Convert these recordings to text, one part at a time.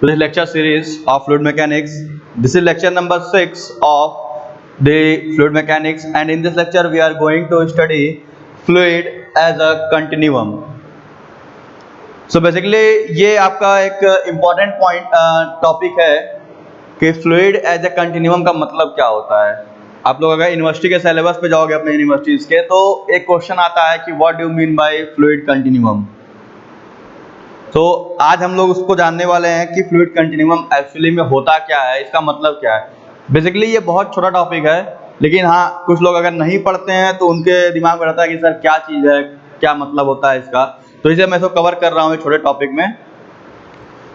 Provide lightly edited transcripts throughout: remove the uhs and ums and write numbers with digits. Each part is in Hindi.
to this lecture series of fluid mechanics. This is lecture number 6 of the fluid mechanics, and in this lecture we are going to study fluid as a continuum. So basically ये आपका एक important point टॉपिक है कि फ्लूइड एज ए कंटिन्यूम का मतलब क्या होता है। आप लोग अगर यूनिवर्सिटी के सिलेबस पे जाओगे अपने यूनिवर्सिटीज के, तो एक क्वेश्चन आता है कि what do you mean by fluid continuum. तो आज हम लोग उसको जानने वाले हैं कि फ्लूइड कंटिन्यूम एक्चुअली में होता क्या है, इसका मतलब क्या है। बेसिकली ये बहुत छोटा टॉपिक है, लेकिन हाँ कुछ लोग अगर नहीं पढ़ते हैं तो उनके दिमाग में रहता है कि सर क्या चीज़ है, क्या मतलब होता है इसका। तो इसे मैं इसको कवर कर रहा हूँ छोटे टॉपिक में।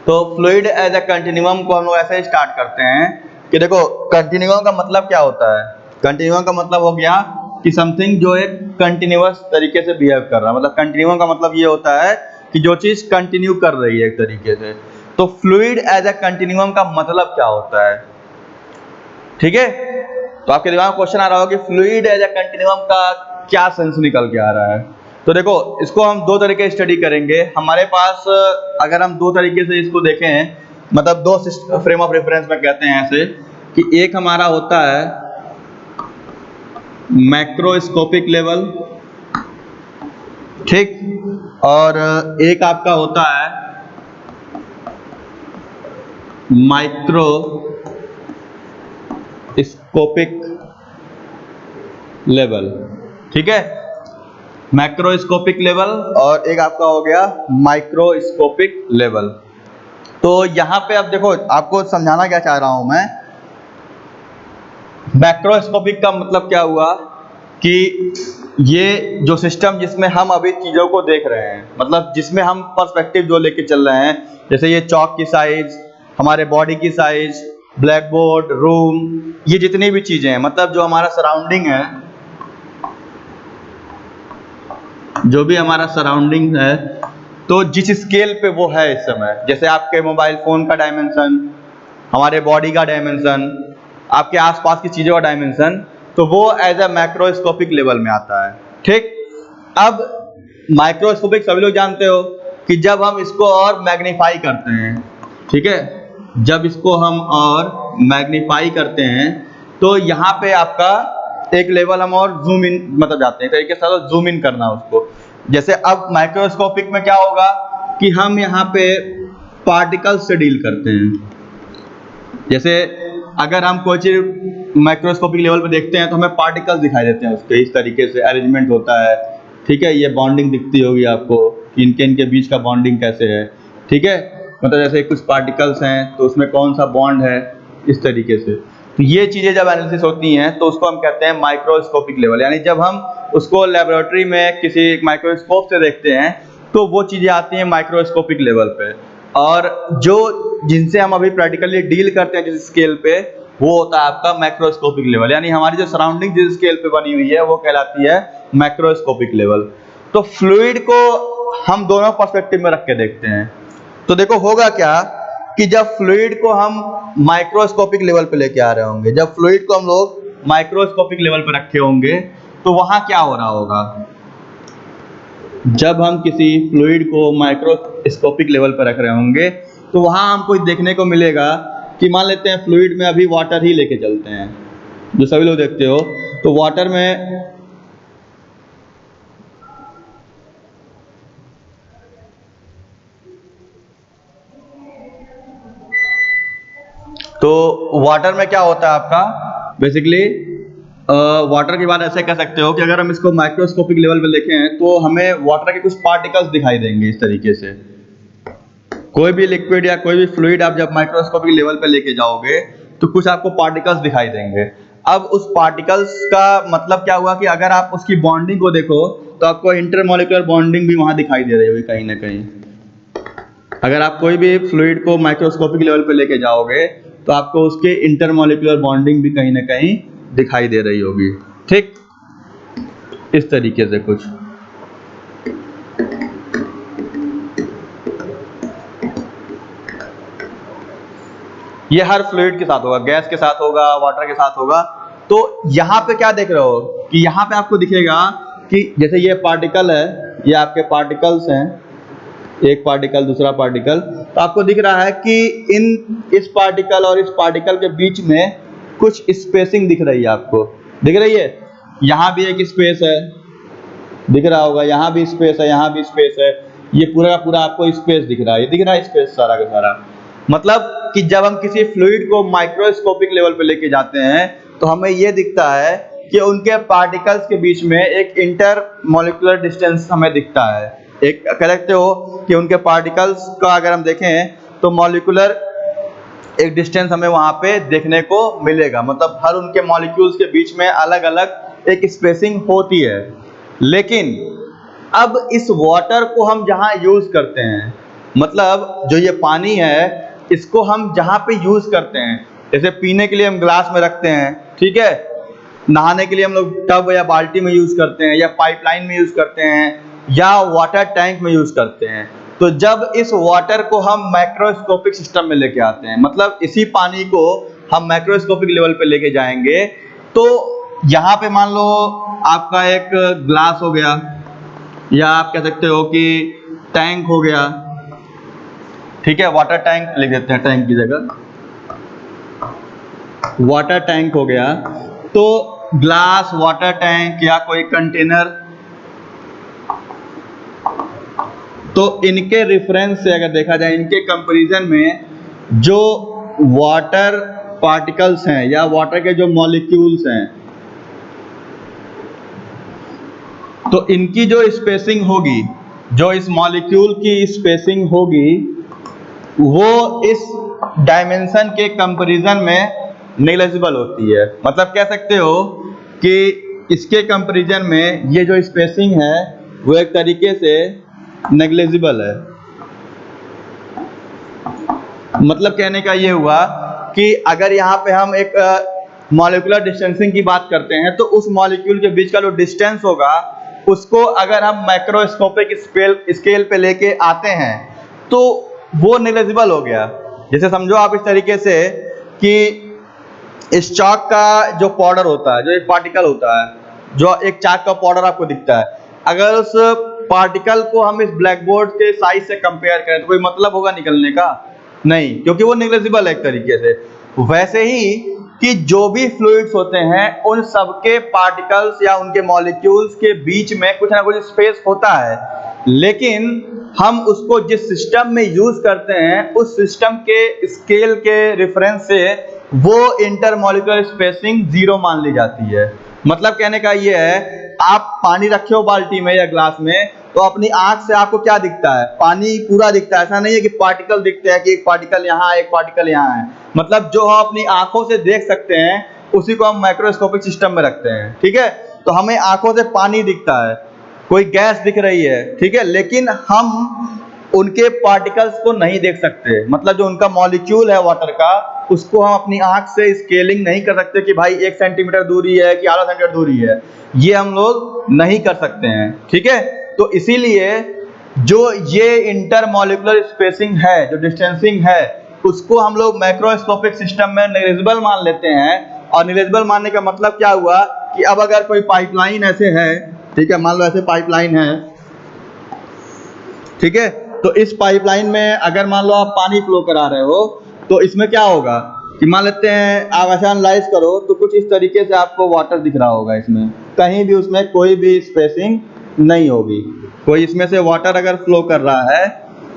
तो फ्लूइड एज ए कंटिन्यूम को हम लोग ऐसे स्टार्ट करते हैं कि देखो कंटिन्यूम का मतलब क्या होता है। कंटिन्यूम का मतलब हो गया कि समथिंग जो एक कंटिन्यूअस तरीके से बिहेव कर रहा है। मतलब कंटिन्यूम का मतलब ये होता है कि जो चीज़ कंटिन्यू कर रही है एक तरीके से। तो फ्लूइड एज ए कंटिन्यूम का मतलब क्या होता है, ठीक है। तो आपके दिमाग में क्वेश्चन आ रहा हो कि फ्लूइड एज ए कंटिन्यूम का क्या सेंस निकल के आ रहा है। तो देखो इसको हम दो तरीके से स्टडी करेंगे। हमारे पास अगर हम दो तरीके से इसको देखें, मतलब दो फ्रेम ऑफ रेफरेंस में कहते हैं ऐसे कि एक हमारा होता है मैक्रोस्कोपिक लेवल, ठीक, और एक आपका होता है माइक्रोस्कोपिक लेवल, ठीक है। मैक्रोस्कोपिक लेवल और एक आपका हो गया माइक्रोस्कोपिक लेवल। तो यहां पे अब देखो आपको समझाना क्या चाह रहा हूं मैं। मैक्रोस्कोपिक का मतलब क्या हुआ कि ये जो सिस्टम जिसमें हम अभी चीज़ों को देख रहे हैं, मतलब जिसमें हम पर्सपेक्टिव जो लेके चल रहे हैं, जैसे ये चौक की साइज, हमारे बॉडी की साइज, ब्लैक बोर्ड, रूम, ये जितनी भी चीज़ें हैं, मतलब जो हमारा सराउंडिंग है, जो भी हमारा सराउंडिंग है, तो जिस स्केल पे वो है इस समय, जैसे आपके मोबाइल फ़ोन का डायमेंशन, हमारे बॉडी का डायमेंशन, आपके आसपास की चीज़ों का डायमेंशन, तो वो एज ए मैक्रोस्कोपिक लेवल में आता है, ठीक। अब माइक्रोस्कोपिक सभी लोग जानते हो कि जब हम इसको और मैग्नीफाई करते हैं, ठीक है, जब इसको हम और मैग्नीफाई करते हैं तो यहाँ पे आपका एक लेवल हम और जूम इन मतलब जाते हैं, तरीके से जूम इन करना उसको। जैसे अब माइक्रोस्कोपिक में क्या होगा कि हम यहाँ पे पार्टिकल्स से डील करते हैं। जैसे अगर हम कोई चीज़ माइक्रोस्कोपिक लेवल पे देखते हैं तो हमें पार्टिकल्स दिखाई देते हैं, उसके इस तरीके से अरेंजमेंट होता है, ठीक है। ये बॉन्डिंग दिखती होगी आपको कि इनके बीच का बॉन्डिंग कैसे है, ठीक है। मतलब जैसे कुछ पार्टिकल्स हैं तो उसमें कौन सा बॉन्ड है, इस तरीके से। तो ये चीज़ें जब एनालिसिस होती हैं तो उसको हम कहते हैं माइक्रोस्कोपिक लेवल। यानी जब हम उसको लेबोरेटरी में किसी माइक्रोस्कोप से देखते हैं तो वो चीज़ें आती हैं माइक्रोस्कोपिक लेवल पे। और जो जिनसे हम अभी प्रैक्टिकली डील करते हैं जिस स्केल पे, वो होता है आपका मैक्रोस्कोपिक लेवल। यानी हमारी जो सराउंडिंग जिस स्केल पे बनी हुई है वो कहलाती है मैक्रोस्कोपिक लेवल। तो फ्लूइड को हम दोनों पर्सपेक्टिव में रख के देखते हैं। तो देखो होगा क्या कि जब फ्लूइड को हम माइक्रोस्कोपिक लेवल पे लेके आ रहे होंगे, जब फ्लूइड को हम लोग माइक्रोस्कोपिक लेवल पे रखे होंगे, तो वहां क्या हो रहा होगा। जब हम किसी फ्लूइड को माइक्रोस्कोपिक लेवल पर रख रहे होंगे तो वहां हमको देखने को मिलेगा कि मान लेते हैं फ्लूइड में अभी वाटर ही लेके चलते हैं, जो सभी लोग देखते हो। तो वाटर में क्या होता है आपका, बेसिकली वाटर की बात ऐसे कह सकते हो कि अगर हम इसको माइक्रोस्कोपिक लेवल पे देखें तो हमें वाटर के कुछ पार्टिकल्स दिखाई देंगे इस तरीके से। कोई भी लिक्विड या कोई भी फ्लूइड आप जब माइक्रोस्कोपिक लेवल पे लेके जाओगे तो कुछ आपको पार्टिकल्स दिखाई देंगे। अब उस पार्टिकल्स का मतलब क्या हुआ कि अगर आप उसकी बॉन्डिंग को देखो तो आपको इंटरमॉलिक्यूलर बॉन्डिंग भी वहां दिखाई दे रही होगी कहीं ना कहीं। अगर आप कोई भी फ्लूइड को माइक्रोस्कोपिक लेवल पे लेके जाओगे तो आपको उसके इंटरमॉलिक्यूलर बॉन्डिंग भी कहीं ना कहीं दिखाई दे रही होगी, ठीक, इस तरीके से कुछ। ये हर फ्लूइड के साथ होगा, गैस के साथ होगा, वाटर के साथ होगा। तो यहाँ पे क्या देख रहे हो कि यहाँ पे आपको दिखेगा कि जैसे ये पार्टिकल है, ये आपके पार्टिकल्स हैं, एक पार्टिकल दूसरा पार्टिकल, तो आपको दिख रहा है कि इस पार्टिकल और इस पार्टिकल के बीच में कुछ स्पेसिंग दिख रही है, आपको दिख रही है। यहाँ भी एक स्पेस है, दिख रहा होगा, यहाँ भी स्पेस है, यहाँ भी स्पेस है, ये पूरा का पूरा आपको स्पेस दिख रहा है, ये दिख रहा है स्पेस सारा का सारा। मतलब कि जब हम किसी फ्लूइड को माइक्रोस्कोपिक लेवल पे लेके जाते हैं तो हमें ये दिखता है कि उनके पार्टिकल्स के बीच में एक इंटर मॉलिक्यूलर डिस्टेंस हमें दिखता है। एक कह सकते हो कि उनके पार्टिकल्स का अगर हम देखें तो मॉलिक्यूलर एक डिस्टेंस हमें वहां पे देखने को मिलेगा। मतलब हर उनके मॉलिक्यूल्स के बीच में अलग अलग एक स्पेसिंग होती है। लेकिन अब इस वाटर को हम जहां यूज करते हैं, मतलब जो ये पानी है इसको हम जहां पे यूज करते हैं, जैसे पीने के लिए हम ग्लास में रखते हैं, ठीक है, नहाने के लिए हम लोग टब या बाल्टी में यूज करते हैं, या पाइपलाइन में यूज करते हैं, या वाटर टैंक में यूज करते हैं। तो जब इस वाटर को हम माइक्रोस्कोपिक सिस्टम में लेके आते हैं, मतलब इसी पानी को हम माइक्रोस्कोपिक लेवल पे लेके जाएंगे, तो यहाँ पे मान लो आपका एक ग्लास हो गया, या आप कह सकते हो कि टैंक हो गया, ठीक है, वाटर टैंक लिख देते हैं, टैंक की जगह वाटर टैंक हो गया। तो ग्लास, वाटर टैंक या कोई कंटेनर, तो इनके रेफरेंस से अगर देखा जाए, इनके कंपैरिजन में जो वाटर पार्टिकल्स हैं या वाटर के जो मॉलिक्यूल्स हैं, तो इनकी जो स्पेसिंग होगी, जो इस मॉलिक्यूल की स्पेसिंग होगी, वो इस डायमेंशन के कंपैरिजन में नेग्लिजिबल होती है। मतलब कह सकते हो कि इसके कंपैरिजन में ये जो स्पेसिंग है वो एक तरीके से नेग्लिजिबल है। मतलब कहने का ये हुआ कि अगर यहाँ पे हम एक मॉलिक्यूलर डिस्टेंसिंग की बात करते हैं, तो उस मॉलिक्यूल के बीच का जो डिस्टेंस होगा उसको अगर हम माइक्रोस्कोपिक स्केल पे लेके आते हैं तो वो नेग्लिजिबल हो गया। जैसे समझो आप इस तरीके से कि इस चाक का जो पाउडर होता है, जो एक पार्टिकल होता है, जो एक चाक का पाउडर आपको दिखता है, अगर उस पार्टिकल को हम इस ब्लैक बोर्ड के साइज से कंपेयर करें तो कोई मतलब होगा निकलने का? नहीं, क्योंकि वो नेग्लिजिबल है एक तरीके से। वैसे ही कि जो भी फ्लूइड्स होते हैं उन सबके पार्टिकल्स या उनके मॉलिक्यूल्स के बीच में कुछ ना कुछ स्पेस होता है, लेकिन हम उसको जिस सिस्टम में यूज करते हैं उस सिस्टम के स्केल के रेफरेंस से वो इंटरमॉलिक्यूलर स्पेसिंग 0 मान ली जाती है। मतलब कहने का ये है, आप पानी रखे हो बाल्टी में या ग्लास में, तो अपनी आंख से आपको क्या दिखता है? पानी पूरा दिखता है। ऐसा नहीं है कि पार्टिकल दिखते हैं कि एक पार्टिकल यहाँ है, एक पार्टिकल यहाँ है। मतलब जो हम अपनी आंखों से देख सकते हैं उसी को हम माइक्रोस्कोपिक सिस्टम में रखते हैं, ठीक है। तो हमें आंखों से पानी दिखता है, कोई गैस दिख रही है, ठीक है, लेकिन हम उनके पार्टिकल्स को नहीं देख सकते। मतलब जो उनका मॉलिक्यूल है वाटर का, उसको हम अपनी आंख से स्केलिंग नहीं कर सकते कि भाई 1 सेंटीमीटर दूरी है कि आधा सेंटीमीटर दूरी है, ये हम लोग नहीं कर सकते हैं, ठीक है। तो इसीलिए जो ये इंटरमॉलिक्यूलर स्पेसिंग है, जो डिस्टेंसिंग है, उसको हम लोग माइक्रोस्कोपिक सिस्टम में नेग्लिजिबल मान लेते हैं। और नेग्लिजिबल मानने का मतलब क्या हुआ कि अब अगर कोई पाइपलाइन ऐसे है, ठीक है, मान लो ऐसे पाइपलाइन है, ठीक है, तो इस पाइपलाइन में अगर मान लो आप पानी फ्लो करा रहे हो तो इसमें क्या होगा कि मान लेते हैं आप ऐसा एनालाइज करो तो कुछ इस तरीके से आपको वाटर दिख रहा होगा, इसमें कहीं भी उसमें कोई भी स्पेसिंग नहीं होगी। कोई इसमें से वाटर अगर फ्लो कर रहा है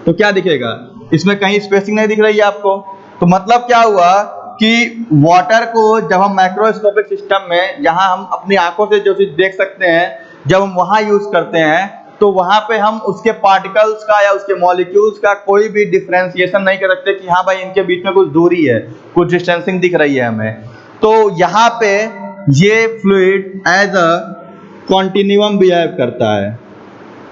तो क्या दिखेगा? इसमें कहीं स्पेसिंग नहीं दिख रही है आपको। तो मतलब क्या हुआ कि वाटर को जब हम माइक्रोस्कोपिक सिस्टम में, जहां हम अपनी आंखों से जो चीज देख सकते हैं, जब हम वहां यूज करते हैं तो वहां पे हम उसके पार्टिकल्स का या उसके मॉलिक्यूल्स का कोई भी डिफरेंशिएशन नहीं कर सकते कि हाँ भाई इनके बीच में कुछ दूरी है, कुछ डिस्टेंसिंग दिख रही है हमें। तो यहाँ पे ये fluid as a continuum behave करता है,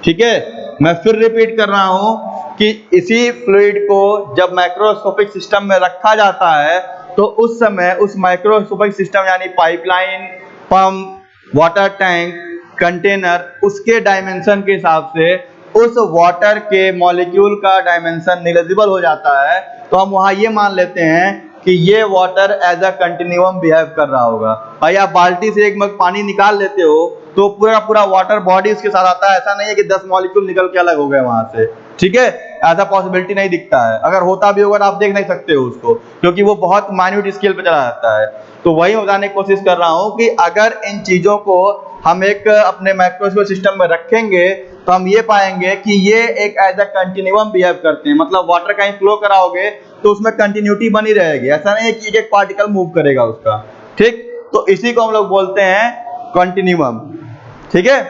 ठीक है। मैं फिर रिपीट कर रहा हूं कि इसी फ्लूइड को जब माइक्रोस्कोपिक सिस्टम में रखा जाता है तो उस समय उस माइक्रोस्कोपिक सिस्टम यानी pipeline, pump, water tank, container, उसके डायमेंशन के हिसाब से उस वाटर के मॉलिक्यूल का डायमेंशन नेग्लिजिबल हो जाता है। तो हम वहां ये मान लेते हैं कि ये water as a continuum behave कर रहा होगा। भाई आप बाल्टी से एक मग पानी निकाल लेते हो तो पूरा पूरा वाटर बॉडी उसके साथ आता है। ऐसा नहीं है कि 10 मॉलिक्यूल निकल के अलग हो गए वहां से, ठीक है। ऐसा पॉसिबिलिटी नहीं दिखता है, अगर होता भी होगा तो आप देख नहीं सकते हो उसको, क्योंकि वो बहुत माइन्यूट स्केल पे चला जाता है। तो वही बताने की कोशिश कर रहा हूँ कि अगर इन चीज़ों को हम एक अपने माइक्रोस्कोपिक सिस्टम में रखेंगे तो हम ये पाएंगे कि ये एक एज अ कंटिन्यूम बिहेव करते हैं। मतलब वाटर कहीं फ्लो कराओगे तो उसमें कंटिन्यूटी बनी रहेगी, ऐसा नहीं है कि एक पार्टिकल मूव करेगा उसका, ठीक। तो इसी को हम लोग बोलते हैं कंटिन्यूम, ठीक है।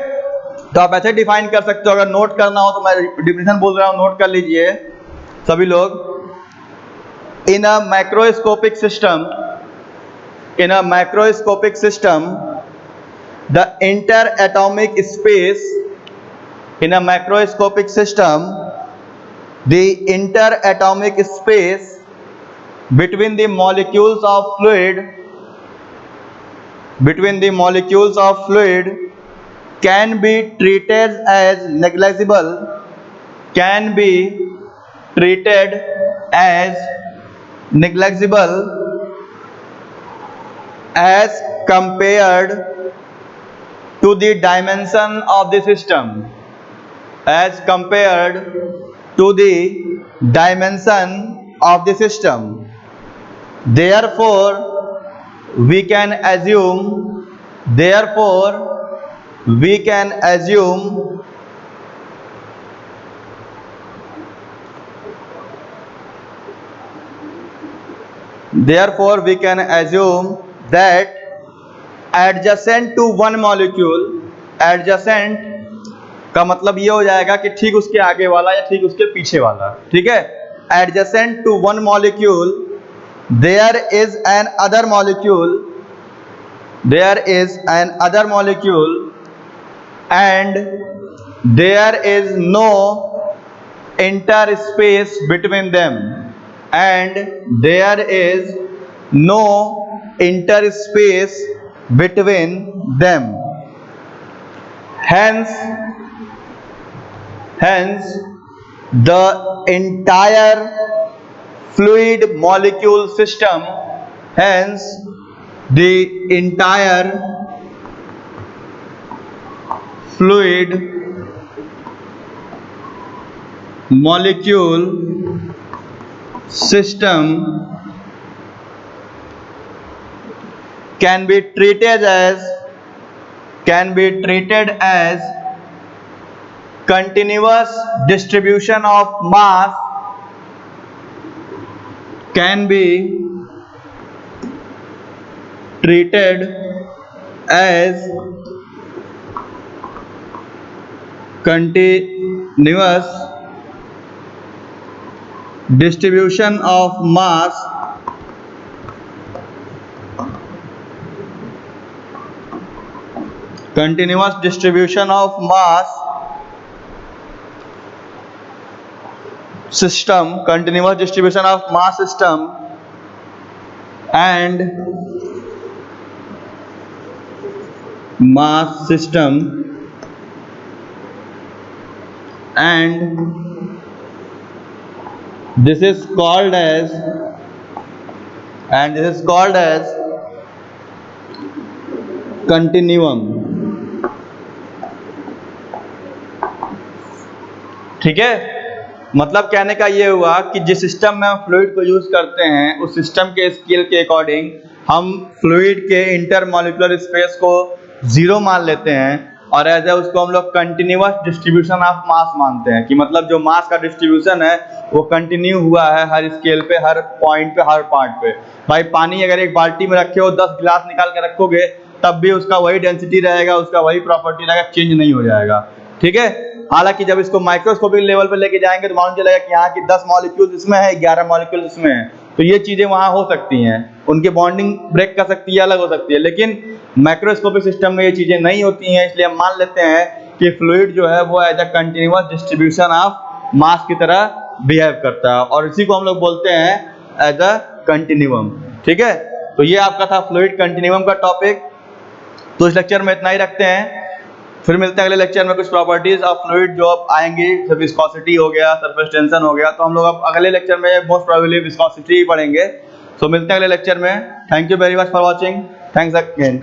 तो आप ऐसे डिफाइन कर सकते हो, अगर नोट करना हो तो मैं डिफिनेशन बोल रहा हूँ, नोट कर लीजिए सभी लोग। In a microscopic system the interatomic space in a macroscopic system, the interatomic space between the molecules of fluid can be treated as negligible, as compared to the dimension of the system, therefore we can assume that adjacent to one molecule, adjacent का मतलब ये हो जाएगा कि ठीक उसके आगे वाला या ठीक उसके पीछे वाला, ठीक है। adjacent to one molecule there is an other molecule and there is no interspace between them, hence the entire fluid molecule system can be treated as continuous distribution of mass, system and this is called as continuum, ठीक है। मतलब कहने का ये हुआ कि जिस सिस्टम में हम फ्लूइड को यूज करते हैं उस सिस्टम के स्केल के अकॉर्डिंग हम फ्लूइड के इंटरमॉलिक्यूलर स्पेस को 0 मान लेते हैं और एज उसको हम लोग कंटिन्यूअस डिस्ट्रीब्यूशन ऑफ मास मानते हैं, कि मतलब जो मास का डिस्ट्रीब्यूशन है वो कंटिन्यू हुआ है हर स्केल पे, हर पॉइंट पे, हर पार्ट पे। भाई पानी अगर एक बाल्टी में रखे हो 10 गिलास निकाल के रखोगे तब भी उसका वही डेंसिटी रहेगा, उसका वही प्रॉपर्टी रहेगा, चेंज नहीं हो जाएगा, ठीक है। हालांकि जब इसको माइक्रोस्कोपिक लेवल पे लेके जाएंगे तो मालूम चलेगा कि यहाँ की 10 मॉलिक्यूल्स इसमें है, 11 मॉलिक्यूल्स इसमें है, तो ये चीजें वहां हो सकती हैं, उनकी बॉन्डिंग ब्रेक कर सकती है, अलग हो सकती है। लेकिन माइक्रोस्कोपिक सिस्टम में ये चीजें नहीं होती हैं, इसलिए हम मान लेते हैं कि फ्लूइड जो है वो as a continuous distribution of mass की तरह बिहेव करता है और इसी को हम लोग बोलते हैं एज अ कंटिन्यूम, ठीक है। तो ये आपका था फ्लूइड कंटिन्यूम का टॉपिक। तो इस लेक्चर में इतना ही रखते हैं, फिर मिलते हैं अगले लेक्चर में कुछ प्रॉपर्टीज ऑफ फ्लूइड जो अब आएंगी, जैसे विस्कोसिटी हो गया, सरफेस टेंशन हो गया। तो हम लोग अब अगले लेक्चर में मोस्ट प्रोबेबली विस्कोसिटी पढ़ेंगे। तो मिलते हैं अगले लेक्चर में। Thank you very much for watching, thanks again.